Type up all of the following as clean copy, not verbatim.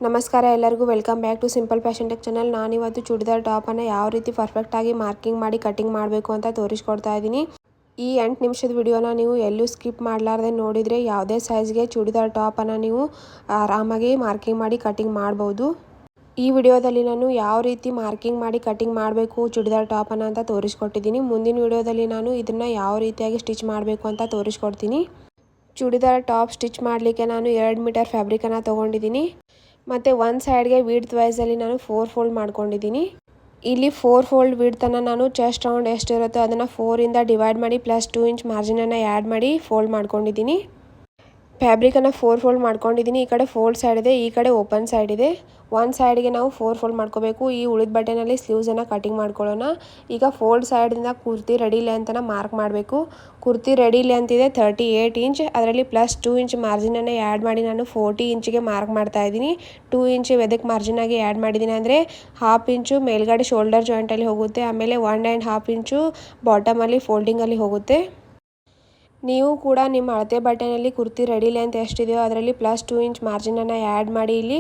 ನಮಸ್ಕಾರ ಎಲ್ಲರಿಗೂ welcome back to simple fashion tech channel. ನಾನಿವತ್ತು ಚೂಡಿದಾರ್ ಟಾಪನ್ನು ಯಾವ ರೀತಿ ಪರ್ಫೆಕ್ಟಾಗಿ ಮಾರ್ಕಿಂಗ್ ಮಾಡಿ ಕಟಿಂಗ್ ಮಾಡಬೇಕು ಅಂತ ತೋರಿಸ್ಕೊಡ್ತಾ ಇದ್ದೀನಿ. ಈ 8 ನಿಮಿಷದ ವಿಡಿಯೋನ ನೀವು ಎಲ್ಲೂ ಸ್ಕಿಪ್ ಮಾಡಲಾರ್ದೆ ನೋಡಿದರೆ ಯಾವುದೇ ಸೈಜ್ಗೆ ಚೂಡಿದಾರ್ ಟಾಪನ್ನು ನೀವು ಆರಾಮಾಗಿ ಮಾರ್ಕಿಂಗ್ ಮಾಡಿ ಕಟಿಂಗ್ ಮಾಡ್ಬೋದು. ಈ ವಿಡಿಯೋದಲ್ಲಿ ನಾನು ಯಾವ ರೀತಿ ಮಾರ್ಕಿಂಗ್ ಮಾಡಿ ಕಟಿಂಗ್ ಮಾಡಬೇಕು ಚೂಡಿದಾರ್ ಟಾಪನ್ನು ಅಂತ ತೋರಿಸ್ಕೊಟ್ಟಿದ್ದೀನಿ. ಮುಂದಿನ ವಿಡಿಯೋದಲ್ಲಿ ನಾನು ಇದನ್ನು ಯಾವ ರೀತಿಯಾಗಿ ಸ್ಟಿಚ್ ಮಾಡಬೇಕು ಅಂತ ತೋರಿಸ್ಕೊಡ್ತೀನಿ. ಚೂಡಿದಾರ್ ಟಾಪ್ ಸ್ಟಿಚ್ ಮಾಡಲಿಕ್ಕೆ ನಾನು 2 ಮೀಟರ್ ಫ್ಯಾಬ್ರಿಕನ್ನು ತೊಗೊಂಡಿದ್ದೀನಿ. ಮತ್ತು ಒಂದು ಸೈಡ್ಗೆ ವಿಡ್ತ್ ವೈಸಲ್ಲಿ ನಾನು 4 ಫೋಲ್ಡ್ ಮಾಡ್ಕೊಂಡಿದ್ದೀನಿ. ಇಲ್ಲಿ 4 ಫೋಲ್ಡ್ ವಿಡ್ತನ್ನು ನಾನು ಚೆಸ್ಟ್ ರೌಂಡ್ ಎಷ್ಟಿರುತ್ತೋ ಅದನ್ನು 4ಇಂದ ಡಿವೈಡ್ ಮಾಡಿ ಪ್ಲಸ್ 2 ಇಂಚ್ ಮಾರ್ಜಿನನ್ನು ಆ್ಯಡ್ ಮಾಡಿ ಫೋಲ್ಡ್ ಮಾಡ್ಕೊಂಡಿದ್ದೀನಿ. ಫ್ಯಾಬ್ರಿಕನ್ನು 4 ಫೋಲ್ಡ್ ಮಾಡ್ಕೊಂಡಿದ್ದೀನಿ. ಈ ಕಡೆ ಫೋಲ್ಡ್ ಸೈಡ್ ಇದೆ, ಈ ಕಡೆ ಓಪನ್ ಸೈಡ್ ಇದೆ. ಒಂದು ಸೈಡ್ಗೆ ನಾವು 4 ಫೋಲ್ಡ್ ಮಾಡ್ಕೋಬೇಕು. ಈ ಉಳಿದ ಬಟ್ಟೆನಲ್ಲಿ ಸ್ಲೀವ್ಸನ್ನು ಕಟಿಂಗ್ ಮಾಡ್ಕೊಳ್ಳೋಣ. ಈಗ ಫೋಲ್ಡ್ ಸೈಡ್ದಿಂದ ಕುರ್ತಿ ರೆಡಿ ಲೆಂತನ್ನು ಮಾರ್ಕ್ ಮಾಡಬೇಕು. ಕುರ್ತಿ ರೆಡಿ ಲೆಂತ್ ಇದೆ 38 ಇಂಚ್. ಅದರಲ್ಲಿ ಪ್ಲಸ್ 2 ಇಂಚ್ ಮಾರ್ಜಿನನ್ನು ಆ್ಯಡ್ ಮಾಡಿ ನಾನು 40 ಇಂಚಿಗೆ ಮಾರ್ಕ್ ಮಾಡ್ತಾ ಇದ್ದೀನಿ. 2 ಇಂಚ್ ಎದಕ್ಕೆ ಮಾರ್ಜಿನಾಗಿ ಆ್ಯಡ್ ಮಾಡಿದ್ದೀನಿ ಅಂದರೆ ಹಾಫ್ ಇಂಚು ಮೇಲ್ಗಡೆ ಶೋಲ್ಡರ್ ಜಾಯಿಂಟಲ್ಲಿ ಹೋಗುತ್ತೆ, ಆಮೇಲೆ 1.5 ಇಂಚು ಬಾಟಮಲ್ಲಿ ಫೋಲ್ಡಿಂಗಲ್ಲಿ ಹೋಗುತ್ತೆ. ನೀವು ಕೂಡ ನಿಮ್ಮ ಅಳತೆ ಬಟ್ಟೆನಲ್ಲಿ ಕುರ್ತಿ ರೆಡಿ ಲೆಂತ್ ಎಷ್ಟಿದೆಯೋ ಅದರಲ್ಲಿ ಪ್ಲಸ್ 2 ಇಂಚ್ ಮಾರ್ಜಿನನ್ನು ಆ್ಯಡ್ ಮಾಡಿ ಇಲ್ಲಿ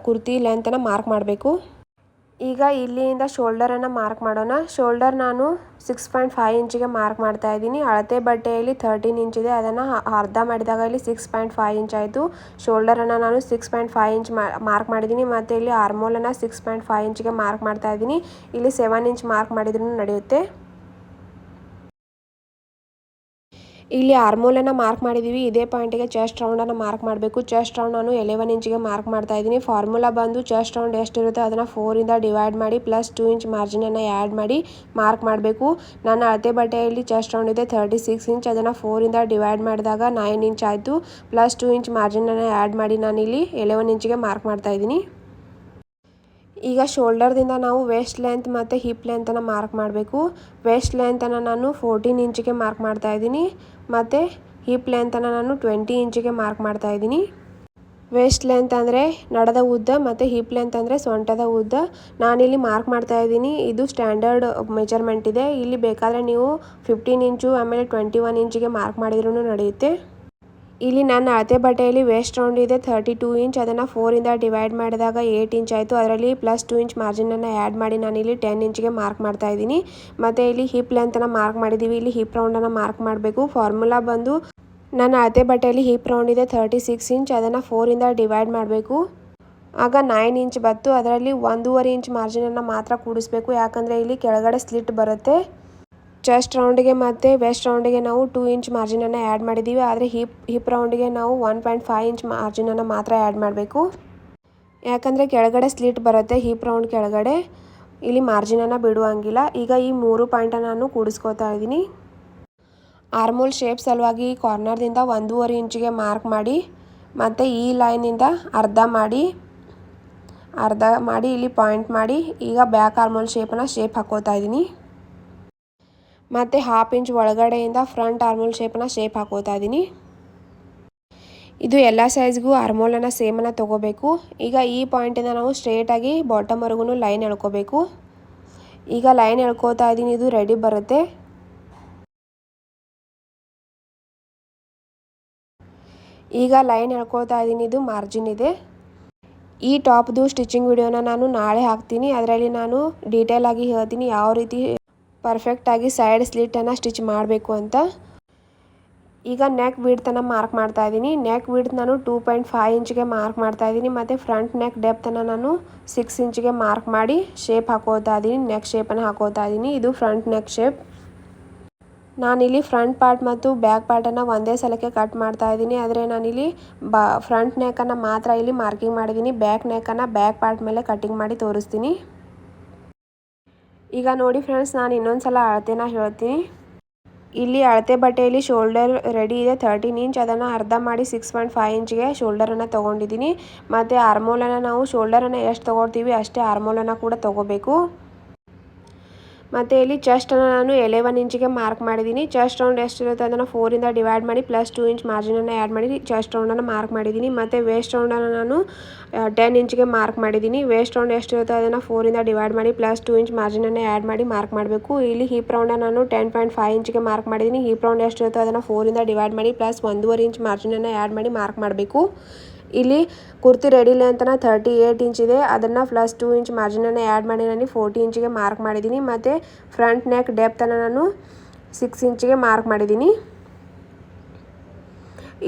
ಕುರ್ತಿ ಲೆಂತನ್ನು ಮಾರ್ಕ್ ಮಾಡಬೇಕು. ಈಗ ಇಲ್ಲಿಂದ ಶೋಲ್ಡರನ್ನು ಮಾರ್ಕ್ ಮಾಡೋಣ. ಶೋಲ್ಡರ್ ನಾನು 6.5 ಇಂಚಿಗೆ ಮಾರ್ಕ್ ಮಾಡ್ತಾ ಇದ್ದೀನಿ. ಅಳತೆ ಬಟ್ಟೆಯಲ್ಲಿ 13 ಇಂಚ್ ಇದೆ, ಅದನ್ನು ಅರ್ಧ ಮಾಡಿದಾಗ ಇಲ್ಲಿ 6.5 ಇಂಚ್ ಆಯಿತು. ಶೋಲ್ಡರನ್ನು ನಾನು 6.5 ಇಂಚ್ ಮಾರ್ಕ್ ಮಾಡಿದ್ದೀನಿ. ಮತ್ತು ಇಲ್ಲಿ ಆರ್ಮೋಲನ್ನು 6.5 ಇಂಚಿಗೆ ಮಾರ್ಕ್ ಮಾಡ್ತಾ ಇದ್ದೀನಿ. ಇಲ್ಲಿ 7 ಇಂಚ್ ಮಾರ್ಕ್ ಮಾಡಿದ್ರೂ ನಡೆಯುತ್ತೆ. ಇಲ್ಲಿ ಆರ್ಮೋಲನ್ನು ಮಾರ್ಕ್ ಮಾಡಿದ್ದೀವಿ. ಇದೇ ಪಾಯಿಂಟಿಗೆ ಚೆಸ್ಟ್ ರೌಂಡನ್ನು ಮಾರ್ಕ್ ಮಾಡಬೇಕು. ಚೆಸ್ಟ್ ರೌಂಡ್ ನಾನು 11 ಇಂಚಿಗೆ ಮಾರ್ಕ್ ಮಾಡ್ತಾ ಇದ್ದೀನಿ. ಫಾರ್ಮುಲಾ ಬಂದು ಚೆಸ್ಟ್ ರೌಂಡ್ ಎಷ್ಟಿರುತ್ತೆ ಅದನ್ನು 4ಇಂದ ಡಿವೈಡ್ ಮಾಡಿ ಪ್ಲಸ್ 2 ಇಂಚ್ ಮಾರ್ಜಿನನ್ನು ಆ್ಯಡ್ ಮಾಡಿ ಮಾರ್ಕ್ ಮಾಡಬೇಕು. ನನ್ನ ಅಳತೆ ಬಟ್ಟೆಯಲ್ಲಿ ಚೆಸ್ಟ್ ರೌಂಡ್ ಇದೆ 36 ಇಂಚ್. ಅದನ್ನು 4ಇಂದ ಡಿವೈಡ್ ಮಾಡಿದಾಗ 9 ಇಂಚ್ ಆಯಿತು. ಪ್ಲಸ್ 2 ಇಂಚ್ ಮಾರ್ಜಿನನ್ನು ಆ್ಯಡ್ ಮಾಡಿ ನಾನಿಲ್ಲಿ 11 ಇಂಚಿಗೆ ಮಾರ್ಕ್ ಮಾಡ್ತಾ ಇದ್ದೀನಿ. ಈಗ ಶೋಲ್ಡರ್ದಿಂದ ನಾವು ವೇಸ್ಟ್ ಲೆಂತ್ ಮತ್ತು ಹಿಪ್ ಲೆಂತನ್ನು ಮಾರ್ಕ್ ಮಾಡಬೇಕು. ವೇಸ್ಟ್ ಲೆಂತನ್ನು ನಾನು 14 ಇಂಚಿಗೆ ಮಾರ್ಕ್ ಮಾಡ್ತಾ ಇದ್ದೀನಿ. ಮತ್ತು ಹಿಪ್ ಲೆಂತನ್ನು ನಾನು 20 ಇಂಚಿಗೆ ಮಾರ್ಕ್ ಮಾಡ್ತಾ ಇದ್ದೀನಿ. ವೇಸ್ಟ್ ಲೆಂತ್ ಅಂದರೆ ನಡದ ಉದ್ದ ಮತ್ತು ಹಿಪ್ ಲೆಂತ್ ಅಂದರೆ ಸೊಂಟದ ಉದ್ದ. ನಾನಿಲ್ಲಿ ಮಾರ್ಕ್ ಮಾಡ್ತಾ ಇದ್ದೀನಿ. ಇದು ಸ್ಟ್ಯಾಂಡರ್ಡ್ ಮೆಜರ್ಮೆಂಟ್ ಇದೆ. ಇಲ್ಲಿ ಬೇಕಾದರೆ ನೀವು 15 ಇಂಚು ಆಮೇಲೆ 21 ಇಂಚಿಗೆ ಮಾರ್ಕ್ ಮಾಡಿದ್ರೂ ನಡೆಯುತ್ತೆ. ಇಲ್ಲಿ ನನ್ನ ಅಳತೆ ಬಟ್ಟೆಯಲ್ಲಿ ವೇಸ್ಟ್ ರೌಂಡ್ ಇದೆ 32 ಇಂಚ್. ಅದನ್ನು 4ಇಂದ ಡಿವೈಡ್ ಮಾಡಿದಾಗ 8 ಇಂಚ್ ಆಯಿತು. ಅದರಲ್ಲಿ ಪ್ಲಸ್ 2 ಇಂಚ್ ಮಾರ್ಜಿನನ್ನು ಆ್ಯಡ್ ಮಾಡಿ ನಾನಿಲ್ಲಿ 10 ಇಂಚಿಗೆ ಮಾರ್ಕ್ ಮಾಡ್ತಾ ಇದ್ದೀನಿ. ಮತ್ತು ಇಲ್ಲಿ ಹಿಪ್ ಲೆಂತನ್ನು ಮಾರ್ಕ್ ಮಾಡಿದ್ದೀವಿ. ಇಲ್ಲಿ ಹಿಪ್ ರೌಂಡನ್ನು ಮಾರ್ಕ್ ಮಾಡಬೇಕು. ಫಾರ್ಮುಲಾ ಬಂದು ನನ್ನ ಅಳತೆ ಬಟ್ಟೆಯಲ್ಲಿ ಹಿಪ್ ರೌಂಡ್ ಇದೆ 36 ಇಂಚ್. ಅದನ್ನು 4ಇಂದ ಡಿವೈಡ್ ಮಾಡಬೇಕು. ಆಗ 9 ಇಂಚ್ ಬಂತು. ಅದರಲ್ಲಿ 1.5 ಇಂಚ್ ಮಾರ್ಜಿನನ್ನು ಮಾತ್ರ ಕೂಡಿಸ್ಬೇಕು, ಯಾಕಂದರೆ ಇಲ್ಲಿ ಕೆಳಗಡೆ ಸ್ಲಿಟ್ ಬರುತ್ತೆ. ಚೆಸ್ಟ್ ರೌಂಡಿಗೆ ಮತ್ತು ವೆಸ್ಟ್ ರೌಂಡಿಗೆ ನಾವು 2 ಇಂಚ್ ಮಾರ್ಜಿನನ್ನು ಆ್ಯಡ್ ಮಾಡಿದ್ದೀವಿ. ಆದರೆ ಹಿಪ್ ರೌಂಡಿಗೆ ನಾವು 1.5 ಇಂಚ್ ಮಾರ್ಜಿನನ್ನು ಮಾತ್ರ ಆ್ಯಡ್ ಮಾಡಬೇಕು, ಯಾಕಂದರೆ ಕೆಳಗಡೆ ಸ್ಲಿಟ್ ಬರುತ್ತೆ ಹಿಪ್ ರೌಂಡ್ ಕೆಳಗಡೆ. ಇಲ್ಲಿ ಮಾರ್ಜಿನನ್ನು ಬಿಡುವಂಗಿಲ್ಲ. ಈಗ ಈ 3 ಪಾಯಿಂಟನ್ನು ನಾನು ಕೂಡಿಸ್ಕೋತಾ ಇದ್ದೀನಿ. ಆರ್ಮೋಲ್ ಶೇಪ್ ಸಲುವಾಗಿ ಕಾರ್ನರ್ದಿಂದ 1.5 ಇಂಚಿಗೆ ಮಾರ್ಕ್ ಮಾಡಿ ಮತ್ತು ಈ ಲೈನಿಂದ ಅರ್ಧ ಮಾಡಿ ಇಲ್ಲಿ ಪಾಯಿಂಟ್ ಮಾಡಿ ಈಗ ಬ್ಯಾಕ್ ಆರ್ಮೋಲ್ ಶೇಪ್ ಹಾಕೋತಾ ಇದ್ದೀನಿ. ಮತ್ತು ಹಾಫ್ ಇಂಚ್ ಒಳಗಡೆಯಿಂದ ಫ್ರಂಟ್ ಆರ್ಮೋಲ್ ಶೇಪ್ ಹಾಕೋತಾ ಇದ್ದೀನಿ. ಇದು ಎಲ್ಲ ಸೈಜ್ಗೂ ಆರ್ಮೋಲನ್ನು ಸೇಮನ್ನು ತೊಗೋಬೇಕು. ಈಗ ಈ ಪಾಯಿಂಟಿಂದ ನಾವು ಸ್ಟ್ರೇಟಾಗಿ ಬಾಟಮ್ವರೆಗೂ ಲೈನ್ ಎಳ್ಕೋಬೇಕು. ಈಗ ಲೈನ್ ಎಳ್ಕೋತಾ ಇದ್ದೀನಿ. ಇದು ರೆಡಿ ಬರುತ್ತೆ. ಈಗ ಲೈನ್ ಎಳ್ಕೊಳ್ತಾ ಇದ್ದೀನಿ. ಇದು ಮಾರ್ಜಿನ್ ಇದೆ. ಈ ಟಾಪ್ದು ಸ್ಟಿಚಿಂಗ್ ವಿಡಿಯೋನ ನಾನು ನಾಳೆ ಹಾಕ್ತೀನಿ. ಅದರಲ್ಲಿ ನಾನು ಡೀಟೇಲ್ ಆಗಿ ಹೇಳ್ತೀನಿ ಯಾವ ರೀತಿ ಪರ್ಫೆಕ್ಟಾಗಿ ಸೈಡ್ ಸ್ಲಿಟನ್ನು ಸ್ಟಿಚ್ ಮಾಡಬೇಕು ಅಂತ. ಈಗ ನೆಕ್ ವಿಡ್ತನ್ನು ಮಾರ್ಕ್ ಮಾಡ್ತಾ ಇದ್ದೀನಿ. ನೆಕ್ ವಿಡ್ತ್ ನಾನು 2.5 ಇಂಚಿಗೆ ಮಾರ್ಕ್ ಮಾಡ್ತಾ ಇದ್ದೀನಿ. ಮತ್ತು ಫ್ರಂಟ್ ನೆಕ್ ಡೆಪ್ತನ್ನು ನಾನು 6 ಇಂಚಿಗೆ ಮಾರ್ಕ್ ಮಾಡಿ ಶೇಪ್ ಹಾಕೋತಾ ಇದ್ದೀನಿ. ನೆಕ್ ಶೇಪನ್ನು ಹಾಕೋತಾ ಇದ್ದೀನಿ. ಇದು ಫ್ರಂಟ್ ನೆಕ್ ಶೇಪ್. ನಾನಿಲ್ಲಿ ಫ್ರಂಟ್ ಪಾರ್ಟ್ ಮತ್ತು ಬ್ಯಾಕ್ ಪಾರ್ಟನ್ನು ಒಂದೇ ಸಲಕ್ಕೆ ಕಟ್ ಮಾಡ್ತಾ ಇದ್ದೀನಿ. ಆದರೆ ನಾನಿಲ್ಲಿ ಫ್ರಂಟ್ ನೆಕ್ಕನ್ನು ಮಾತ್ರ ಇಲ್ಲಿ ಮಾರ್ಕಿಂಗ್ ಮಾಡಿದ್ದೀನಿ. ಬ್ಯಾಕ್ ನೆಕ್ಕನ್ನು ಬ್ಯಾಕ್ ಪಾರ್ಟ್ ಮೇಲೆ ಕಟಿಂಗ್ ಮಾಡಿ ತೋರಿಸ್ತೀನಿ. ಈಗ ನೋಡಿ ಫ್ರೆಂಡ್ಸ್, ನಾನು ಇನ್ನೊಂದು ಸಲ ಅಳತೆನ ಹೇಳ್ತೀನಿ. ಇಲ್ಲಿ ಅಳತೆ ಬಟ್ಟೆಯಲ್ಲಿ ಶೋಲ್ಡರ್ ರೆಡಿ ಇದೆ 13 ಇಂಚ್. ಅದನ್ನು ಅರ್ಧ ಮಾಡಿ 6.5 ಇಂಚಿಗೆ ಶೋಲ್ಡರನ್ನು ತೊಗೊಂಡಿದ್ದೀನಿ. ಮತ್ತು ಆರ್ಮೋಲನ್ನು ನಾವು ಶೋಲ್ಡರನ್ನು ಎಷ್ಟು ತೊಗೊಳ್ತೀವಿ ಅಷ್ಟೇ ಆರ್ಮೋಲನ್ನು ಕೂಡ ತೊಗೋಬೇಕು. ಮತ್ತು ಇಲ್ಲಿ ಚೆಸ್ಟನ್ನು ನಾನು 11 ಇಂಚಿಗೆ ಮಾರ್ಕ್ ಮಾಡಿದ್ದೀನಿ. ಚೆಸ್ಟ್ ರೌಂಡ್ ಎಷ್ಟಿರುತ್ತೆ ಅದನ್ನು 4ಇಂದ ಡಿವೈಡ್ ಮಾಡಿ ಪ್ಲಸ್ 2 ಇಂಚ್ ಮಾರ್ಜಿನನ್ನು ಆ್ಯಡ್ ಮಾಡಿ ಚೆಸ್ಟ್ ರೌಂಡನ್ನು ಮಾರ್ಕ್ ಮಾಡಿದ್ದೀನಿ. ಮತ್ತು ವೇಸ್ಟ್ ರೌಂಡನ್ನು ನಾನು 10 ಇಂಚಿಗೆ ಮಾರ್ಕ್ ಮಾಡಿದ್ದೀನಿ. ವೇಸ್ಟ್ ರೌಂಡ್ ಎಷ್ಟಿರುತ್ತೆ ಅದನ್ನು 4ಇಂದ ಡಿವೈಡ್ ಮಾಡಿ ಪ್ಲಸ್ 2 ಇಂಚ್ ಮಾರ್ಜಿನನ್ನು ಆ್ಯಡ್ ಮಾಡಿ ಮಾರ್ಕ್ ಮಾಡಬೇಕು. ಇಲ್ಲಿ ಹಿಪ್ ರೌಂಡನ್ನು ನಾನು 10.5 ಇಂಚಿಗೆ ಮಾರ್ಕ್ ಮಾಡಿದ್ದೀನಿ. ಹಿಪ್ ರೌಂಡ್ ಎಷ್ಟಿರುತ್ತೆ ಅದನ್ನು 4ಇಂದ ಡಿವೈಡ್ ಮಾಡಿ ಪ್ಲಸ್ 1.5 ಇಂಚ್ ಮಾರ್ಜಿನನ್ನು ಆ್ಯಡ್ ಮಾಡಿ ಮಾರ್ಕ್ ಮಾಡಬೇಕು. ಇಲ್ಲಿ ಕುರ್ತಿ ರೆಡಿ ಲೆಂತ್ನ 38 ಇಂಚ್ ಇದೆ. ಅದನ್ನು ಪ್ಲಸ್ 2 ಇಂಚ್ ಮಾರ್ಜಿನನ್ನು ಆ್ಯಡ್ ಮಾಡಿ ನಾನು 40 ಇಂಚಿಗೆ ಮಾರ್ಕ್ ಮಾಡಿದ್ದೀನಿ. ಮತ್ತು ಫ್ರಂಟ್ ನೆಕ್ ಡೆಪ್ತನ್ನು ನಾನು 6 ಇಂಚಿಗೆ ಮಾರ್ಕ್ ಮಾಡಿದ್ದೀನಿ.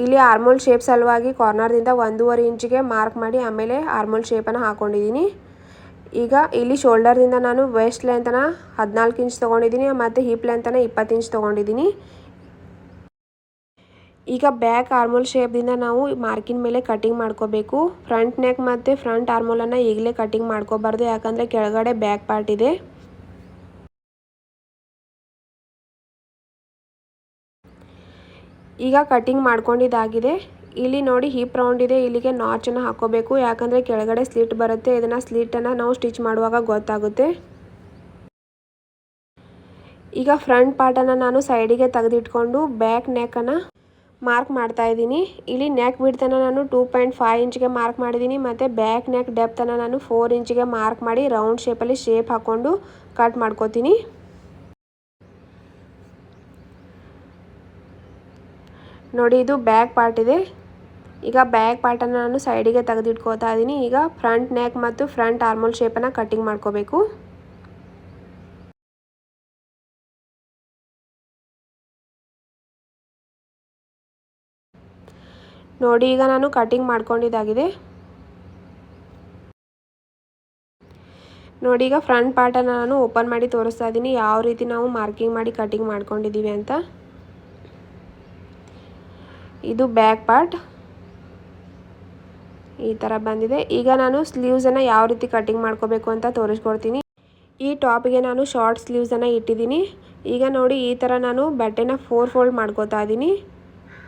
ಇಲ್ಲಿ ಆರ್ಮೋಲ್ ಶೇಪ್ ಸಲುವಾಗಿ ಕಾರ್ನರ್ದಿಂದ 1.5 ಇಂಚಿಗೆ ಮಾರ್ಕ್ ಮಾಡಿ ಆಮೇಲೆ ಆರ್ಮೋಲ್ ಶೇಪನ್ನು ಹಾಕ್ಕೊಂಡಿದ್ದೀನಿ. ಈಗ ಇಲ್ಲಿ ಶೋಲ್ಡರ್ದಿಂದ ನಾನು ವೇಸ್ಟ್ ಲೆಂತನ 14 ಇಂಚ್ ತೊಗೊಂಡಿದ್ದೀನಿ ಮತ್ತು ಹಿಪ್ ಲೆಂತನ 20 ಇಂಚ್ ತೊಗೊಂಡಿದ್ದೀನಿ. ಈಗ ಬ್ಯಾಕ್ ಆರ್ಮೋಲ್ ಶೇಪ್ದಿಂದ ನಾವು ಮಾರ್ಕಿನ ಮೇಲೆ ಕಟಿಂಗ್ ಮಾಡ್ಕೋಬೇಕು. ಫ್ರಂಟ್ ನೆಕ್ ಮತ್ತು ಫ್ರಂಟ್ ಆರ್ಮೋಲನ್ನು ಈಗಲೇ ಕಟಿಂಗ್ ಮಾಡ್ಕೋಬಾರ್ದು, ಯಾಕಂದರೆ ಕೆಳಗಡೆ ಬ್ಯಾಕ್ ಪಾರ್ಟ್ ಇದೆ. ಈಗ ಕಟಿಂಗ್ ಮಾಡ್ಕೊಂಡಿದ್ದಾಗಿದೆ. ಇಲ್ಲಿ ನೋಡಿ ಹಿಪ್ ರೌಂಡ್ ಇದೆ, ಇಲ್ಲಿಗೆ ನಾಚನ್ನು ಹಾಕೋಬೇಕು, ಯಾಕಂದರೆ ಕೆಳಗಡೆ ಸ್ಲಿಟ್ ಬರುತ್ತೆ. ಇದನ್ನು ಸ್ಲಿಟನ್ನು ನಾವು ಸ್ಟಿಚ್ ಮಾಡುವಾಗ ಗೊತ್ತಾಗುತ್ತೆ. ಈಗ ಫ್ರಂಟ್ ಪಾರ್ಟನ್ನು ನಾನು ಸೈಡಿಗೆ ತೆಗೆದಿಟ್ಕೊಂಡು ಬ್ಯಾಕ್ ನೆಕ್ಕನ್ನು ಮಾರ್ಕ್ ಮಾಡ್ತಾ ಇದ್ದೀನಿ. ಇಲ್ಲಿ ನೆಕ್ ಬಿಡ್ತನ್ನು ನಾನು 2.5 ಇಂಚಿಗೆ ಮಾರ್ಕ್ ಮಾಡಿದ್ದೀನಿ ಮತ್ತು ಬ್ಯಾಕ್ ನೆಕ್ ಡೆಪ್ತನ್ನು ನಾನು 4 ಇಂಚಿಗೆ ಮಾರ್ಕ್ ಮಾಡಿ ರೌಂಡ್ ಶೇಪಲ್ಲಿ ಶೇಪ್ ಹಾಕ್ಕೊಂಡು ಕಟ್ ಮಾಡ್ಕೋತೀನಿ. ನೋಡಿ ಇದು ಬ್ಯಾಕ್ ಪಾರ್ಟ್ ಇದೆ. ಈಗ ಬ್ಯಾಕ್ ಪಾರ್ಟನ್ನು ನಾನು ಸೈಡಿಗೆ ತೆಗೆದಿಟ್ಕೋತಾ ಇದ್ದೀನಿ. ಈಗ ಫ್ರಂಟ್ ನೆಕ್ ಮತ್ತು ಫ್ರಂಟ್ ಆರ್ಮೋಲ್ ಶೇಪನ್ನು ಕಟಿಂಗ್ ಮಾಡ್ಕೋಬೇಕು. ನೋಡಿ ಈಗ ನಾನು ಕಟಿಂಗ್ ಮಾಡ್ಕೊಂಡಿದ್ದಾಗಿದೆ. ನೋಡಿ ಈಗ ಫ್ರಂಟ್ ಪಾರ್ಟನ್ನು ನಾನು ಓಪನ್ ಮಾಡಿ ತೋರಿಸ್ತಾ ಇದ್ದೀನಿ, ಯಾವ ರೀತಿ ನಾವು ಮಾರ್ಕಿಂಗ್ ಮಾಡಿ ಕಟಿಂಗ್ ಮಾಡ್ಕೊಂಡಿದ್ದೀವಿ ಅಂತ. ಇದು ಬ್ಯಾಕ್ ಪಾರ್ಟ್ ಈ ಥರ ಬಂದಿದೆ. ಈಗ ನಾನು ಸ್ಲೀವ್ಸನ್ನು ಯಾವ ರೀತಿ ಕಟಿಂಗ್ ಮಾಡ್ಕೋಬೇಕು ಅಂತ ತೋರಿಸ್ಕೊಡ್ತೀನಿ. ಈ ಟಾಪಿಗೆ ನಾನು ಶಾರ್ಟ್ ಸ್ಲೀವ್ಸನ್ನು ಇಟ್ಟಿದ್ದೀನಿ. ಈಗ ನೋಡಿ ಈ ಥರ ನಾನು ಬಟ್ಟೆನ 4 ಫೋಲ್ಡ್ ಮಾಡ್ಕೋತಾ ಇದ್ದೀನಿ.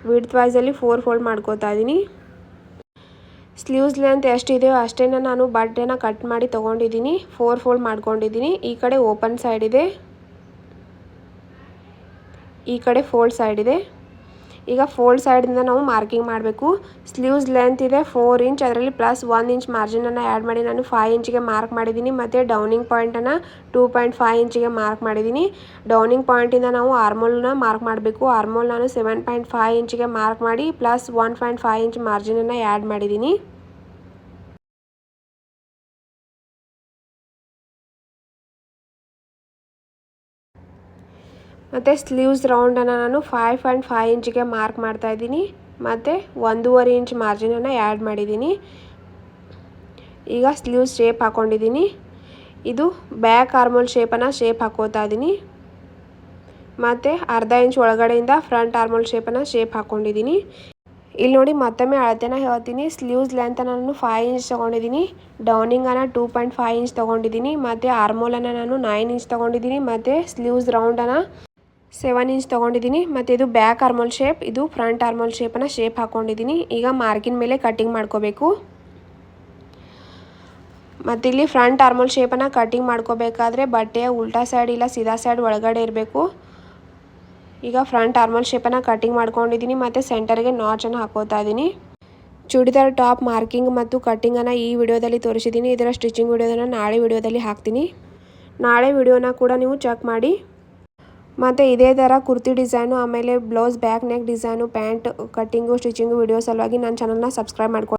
ವಿಡ್ತ್ ವೈಸಲ್ಲಿ 4 ಫೋಲ್ಡ್ ಮಾಡ್ಕೋತಾ ಇದ್ದೀನಿ. ಸ್ಲೀವ್ಸ್ ಲೆಂತ್ ಎಷ್ಟಿದೆಯೋ ಅಷ್ಟೇ ನಾನು ಬಟ್ಟೆನ ಕಟ್ ಮಾಡಿ ತೊಗೊಂಡಿದ್ದೀನಿ. 4 ಫೋಲ್ಡ್ ಮಾಡ್ಕೊಂಡಿದ್ದೀನಿ. ಈ ಕಡೆ ಓಪನ್ ಸೈಡ್ ಇದೆ, ಈ ಕಡೆ ಫೋಲ್ಡ್ ಸೈಡ್ ಇದೆ. ಈಗ ಫೋಲ್ಡ್ ಸೈಡಿಂದ ನಾವು ಮಾರ್ಕಿಂಗ್ ಮಾಡಬೇಕು. ಸ್ಲೀವ್ಸ್ ಲೆಂತ್ ಇದೆ 4 ಇಂಚ್, ಅದರಲ್ಲಿ ಪ್ಲಸ್ 1 ಇಂಚ್ ಮಾರ್ಜಿನನ್ನು ಆ್ಯಡ್ ಮಾಡಿ ನಾನು 5 ಇಂಚಿಗೆ ಮಾರ್ಕ್ ಮಾಡಿದ್ದೀನಿ. ಮತ್ತು ಡೌನಿಂಗ್ ಪಾಯಿಂಟನ್ನು 2.5 ಇಂಚಿಗೆ ಮಾರ್ಕ್ ಮಾಡಿದ್ದೀನಿ. ಡೌನಿಂಗ್ ಪಾಯಿಂಟಿಂದ ನಾವು ಆರ್ಮೋಲ್ನ ಮಾರ್ಕ್ ಮಾಡಬೇಕು. ಆರ್ಮೋಲ್ ನಾನು 7.5 ಇಂಚಿಗೆ ಮಾರ್ಕ್ ಮಾಡಿ ಪ್ಲಸ್ 1.5 ಇಂಚ್ ಮಾರ್ಜಿನನ್ನು ಆ್ಯಡ್ ಮಾಡಿದ್ದೀನಿ. ಮತ್ತು ಸ್ಲೀವ್ಸ್ ರೌಂಡನ್ನು ನಾನು 5.5 ಇಂಚಿಗೆ ಮಾರ್ಕ್ ಮಾಡ್ತಾ ಇದ್ದೀನಿ ಮತ್ತು 1.5 ಇಂಚ್ ಮಾರ್ಜಿನನ್ನು ಆ್ಯಡ್ ಮಾಡಿದ್ದೀನಿ. ಈಗ ಸ್ಲೀವ್ಸ್ ಶೇಪ್ ಹಾಕ್ಕೊಂಡಿದ್ದೀನಿ. ಇದು ಬ್ಯಾಕ್ ಆರ್ಮೋಲ್ ಶೇಪನ್ನು ಶೇಪ್ ಹಾಕೋತಾ ಇದ್ದೀನಿ ಮತ್ತು ಅರ್ಧ ಇಂಚ್ ಒಳಗಡೆಯಿಂದ ಫ್ರಂಟ್ ಆರ್ಮೋಲ್ ಶೇಪನ್ನು ಶೇಪ್ ಹಾಕ್ಕೊಂಡಿದ್ದೀನಿ. ಇಲ್ಲಿ ನೋಡಿ ಮತ್ತೊಮ್ಮೆ ಅಳತೆನ ಹೇಳ್ತೀನಿ. ಸ್ಲೀವ್ಸ್ ಲೆಂತನ್ನು ನಾನು 5 ಇಂಚ್ ತೊಗೊಂಡಿದ್ದೀನಿ, ಡೌನಿಂಗನ್ನು 2.5 ಇಂಚ್ ತೊಗೊಂಡಿದ್ದೀನಿ ಮತ್ತು ಆರ್ಮೋಲನ್ನು ನಾನು 9 ಇಂಚ್ ತೊಗೊಂಡಿದ್ದೀನಿ ಮತ್ತು ಸ್ಲೀವ್ಸ್ ರೌಂಡನ್ನು 7 ಇಂಚ್ ತೊಗೊಂಡಿದ್ದೀನಿ. ಮತ್ತು ಇದು ಬ್ಯಾಕ್ ಆರ್ಮೋಲ್ ಶೇಪ್, ಇದು ಫ್ರಂಟ್ ಆರ್ಮೋಲ್ ಶೇಪನ್ನು ಶೇಪ್ ಹಾಕ್ಕೊಂಡಿದ್ದೀನಿ. ಈಗ ಮಾರ್ಕಿನ ಮೇಲೆ ಕಟಿಂಗ್ ಮಾಡ್ಕೋಬೇಕು. ಮತ್ತು ಇಲ್ಲಿ ಫ್ರಂಟ್ ಆರ್ಮೋಲ್ ಶೇಪನ್ನು ಕಟಿಂಗ್ ಮಾಡ್ಕೋಬೇಕಾದ್ರೆ ಬಟ್ಟೆಯ ಉಲ್ಟಾ ಸೈಡ್ ಇಲ್ಲ ಸೀದಾ ಸೈಡ್ ಒಳಗಡೆ ಇರಬೇಕು. ಈಗ ಫ್ರಂಟ್ ಆರ್ಮೋಲ್ ಶೇಪನ್ನು ಕಟಿಂಗ್ ಮಾಡ್ಕೊಂಡಿದ್ದೀನಿ ಮತ್ತು ಸೆಂಟರ್ಗೆ ನಾಚನ್ನು ಹಾಕೋತಾ ಇದ್ದೀನಿ. ಚೂಡಿದಾರ್ ಟಾಪ್ ಮಾರ್ಕಿಂಗ್ ಮತ್ತು ಕಟ್ಟಿಂಗನ್ನು ಈ ವಿಡಿಯೋದಲ್ಲಿ ತೋರಿಸಿದ್ದೀನಿ. ಇದರ ಸ್ಟಿಚಿಂಗ್ ವಿಡಿಯೋದನ್ನು ನಾಳೆ ವಿಡಿಯೋದಲ್ಲಿ ಹಾಕ್ತೀನಿ. ನಾಳೆ ವಿಡಿಯೋನ ಕೂಡ ನೀವು ಚೆಕ್ ಮಾಡಿ. ಮತ್ತು ಇದೇ ಥರ ಕುರ್ತಿ ಡಿಸೈನು, ಆಮೇಲೆ blouse back neck design, pant cutting, stitching video ಸಲುವಾಗಿ ನನ್ನ ಚಾನಲ್ನ ಸಬ್ಸ್ಕ್ರೈಬ್ ಮಾಡ್ಕೊಳ್ಳಿ.